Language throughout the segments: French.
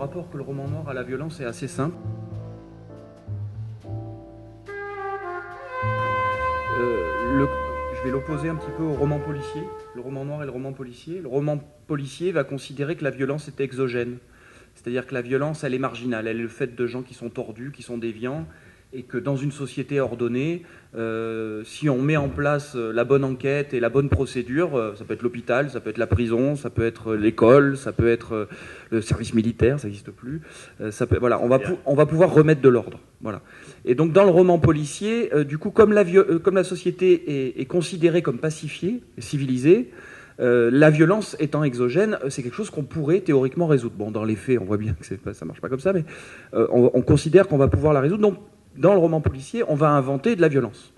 rapport que le roman noir à la violence est assez simple. Je vais l'opposer un petit peu au roman policier, le roman noir et le roman policier. Le roman policier va considérer que la violence est exogène, c'est-à-dire que la violence, elle est marginale, elle est le fait de gens qui sont tordus, qui sont déviants, et que dans une société ordonnée, si on met en place la bonne enquête et la bonne procédure, ça peut être l'hôpital, ça peut être la prison, ça peut être l'école, ça peut être le service militaire, ça n'existe plus, voilà, on va pouvoir remettre de l'ordre. Voilà. Et donc dans le roman policier, du coup, comme la société est considérée comme pacifiée, civilisée, la violence étant exogène, c'est quelque chose qu'on pourrait théoriquement résoudre. Bon, dans les faits, on voit bien que ça marche pas comme ça, mais on considère qu'on va pouvoir la résoudre. Donc, dans le roman policier, on va inventer de la violence.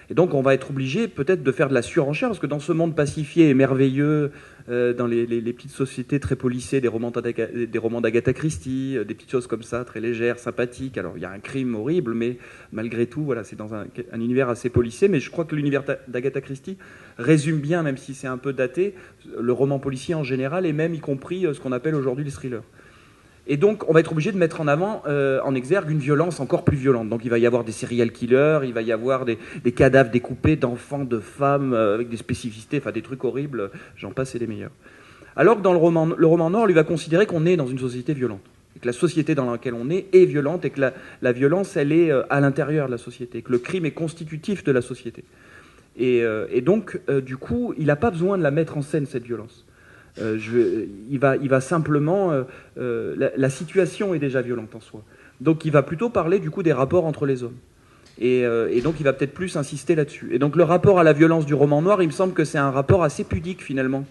Et donc, on va être obligé peut-être de faire de la surenchère, parce que dans ce monde pacifié et merveilleux, dans les petites sociétés très policées, des romans d'Agatha Christie, des petites choses comme ça, très légères, sympathiques. Alors, il y a un crime horrible, mais malgré tout, voilà, c'est dans un univers assez policé. Mais je crois que l'univers d'Agatha Christie résume bien, même si c'est un peu daté, le roman policier en général, et même y compris ce qu'on appelle aujourd'hui les thrillers. Et donc, on va être obligé de mettre en avant, en exergue, une violence encore plus violente. Donc, il va y avoir des serial killers, il va y avoir des cadavres découpés d'enfants, de femmes, avec des spécificités, enfin des trucs horribles, j'en passe et des meilleurs. Alors que dans le roman noir, lui va considérer qu'on est dans une société violente. Et que la société dans laquelle on est violente, et que la violence, elle est à l'intérieur de la société, que le crime est constitutif de la société. Et donc, du coup, il n'a pas besoin de la mettre en scène, cette violence. Il va simplement... la situation est déjà violente en soi. Donc il va plutôt parler du coup des rapports entre les hommes. Et donc il va peut-être plus insister là-dessus. Et donc le rapport à la violence du roman noir, il me semble que c'est un rapport assez pudique finalement.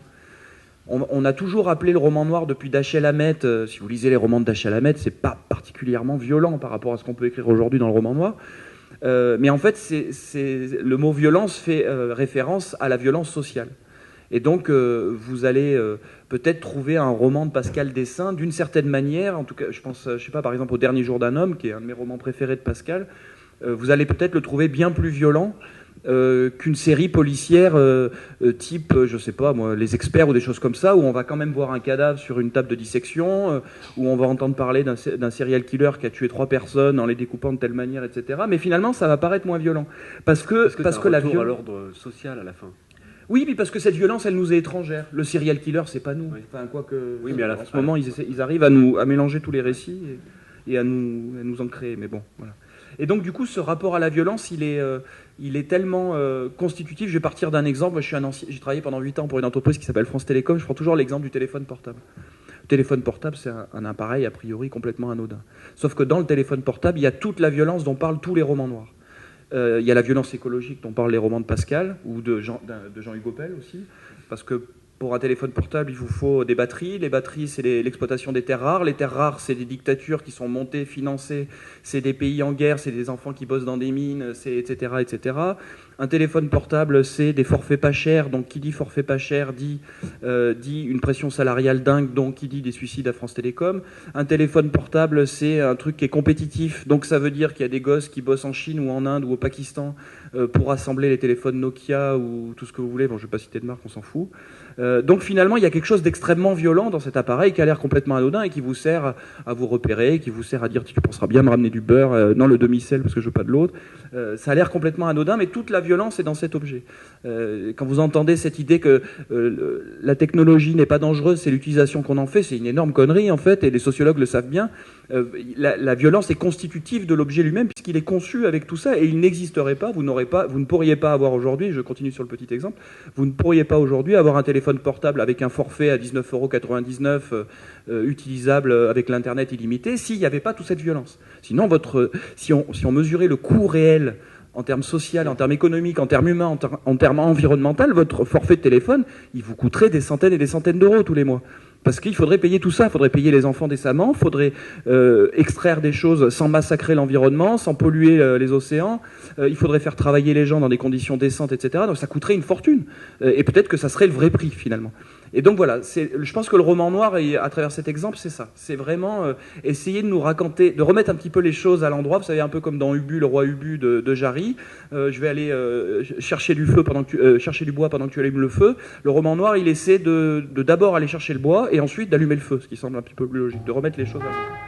On a toujours appelé le roman noir depuis Dashiell Hammett. Si vous lisez les romans de Dashiell Hammett, c'est pas particulièrement violent par rapport à ce qu'on peut écrire aujourd'hui dans le roman noir. Mais en fait, le mot violence fait référence à la violence sociale. Et donc, vous allez peut-être trouver un roman de Pascal Dessin d'une certaine manière. En tout cas, je pense, je sais pas, par exemple, au Dernier jour d'un homme, qui est un de mes romans préférés de Pascal. Vous allez peut-être le trouver bien plus violent qu'une série policière type, je sais pas, moi, Les Experts ou des choses comme ça, où on va quand même voir un cadavre sur une table de dissection, où on va entendre parler d'un serial killer qui a tué 3 personnes en les découpant de telle manière, etc. Mais finalement, ça va paraître moins violent, parce que la violence à l'ordre social à la fin. Oui, puis parce que cette violence, elle nous est étrangère. Le serial killer, c'est pas nous. Oui. Enfin, oui, mais en ce moment, ils arrivent à mélanger tous les récits et à nous en créer. Mais bon, voilà. Et donc, du coup, ce rapport à la violence, il est tellement constitutif. Je vais partir d'un exemple. Moi, j'ai travaillé pendant 8 ans pour une entreprise qui s'appelle France Télécom. Je prends toujours l'exemple du téléphone portable. Le téléphone portable, c'est un appareil, a priori, complètement anodin. Sauf que dans le téléphone portable, il y a toute la violence dont parlent tous les romans noirs. Il y a la violence écologique dont parlent les romans de Pascal ou de Jean-Hugues Oppel aussi, parce que pour un téléphone portable, il vous faut des batteries. Les batteries, c'est l'exploitation des terres rares. Les terres rares, c'est des dictatures qui sont montées, financées. C'est des pays en guerre, c'est des enfants qui bossent dans des mines, etc., etc. Un téléphone portable, c'est des forfaits pas chers. Donc, qui dit forfait pas cher dit une pression salariale dingue. Donc, qui dit des suicides à France Télécom. Un téléphone portable, c'est un truc qui est compétitif. Donc, ça veut dire qu'il y a des gosses qui bossent en Chine ou en Inde ou au Pakistan pour assembler les téléphones Nokia ou tout ce que vous voulez. Bon, je ne vais pas citer de marque, on s'en fout. Donc finalement, il y a quelque chose d'extrêmement violent dans cet appareil qui a l'air complètement anodin et qui vous sert à vous repérer, qui vous sert à dire tu penseras bien me ramener du beurre, non le demi-sel parce que je veux pas de l'autre. Ça a l'air complètement anodin, mais toute la violence est dans cet objet. Quand vous entendez cette idée que la technologie n'est pas dangereuse, c'est l'utilisation qu'on en fait, c'est une énorme connerie en fait, et les sociologues le savent bien. La violence est constitutive de l'objet lui-même puisqu'il est conçu avec tout ça et il n'existerait pas, vous ne pourriez pas avoir aujourd'hui, je continue sur le petit exemple, vous ne pourriez pas aujourd'hui avoir un téléphone portable avec un forfait à 19,99 € utilisable avec l'internet illimité s'il n'y avait pas toute cette violence. Sinon, si on mesurait le coût réel en termes social, en termes économiques, en termes humains, en termes environnementaux, votre forfait de téléphone, il vous coûterait des centaines et des centaines d'euros tous les mois. Parce qu'il faudrait payer tout ça, il faudrait payer les enfants décemment, il faudrait extraire des choses sans massacrer l'environnement, sans polluer les océans, il faudrait faire travailler les gens dans des conditions décentes, etc. Donc ça coûterait une fortune. Et peut-être que ça serait le vrai prix, finalement. Et donc voilà, je pense que le roman noir, à travers cet exemple, c'est ça. C'est vraiment essayer de nous raconter, de remettre un petit peu les choses à l'endroit. Vous savez, un peu comme dans Ubu, le roi Ubu de Jarry. Je vais aller chercher du bois pendant que tu allumes le feu. Le roman noir, il essaie de d'abord aller chercher le bois et ensuite d'allumer le feu, ce qui semble un petit peu plus logique, de remettre les choses à l'endroit.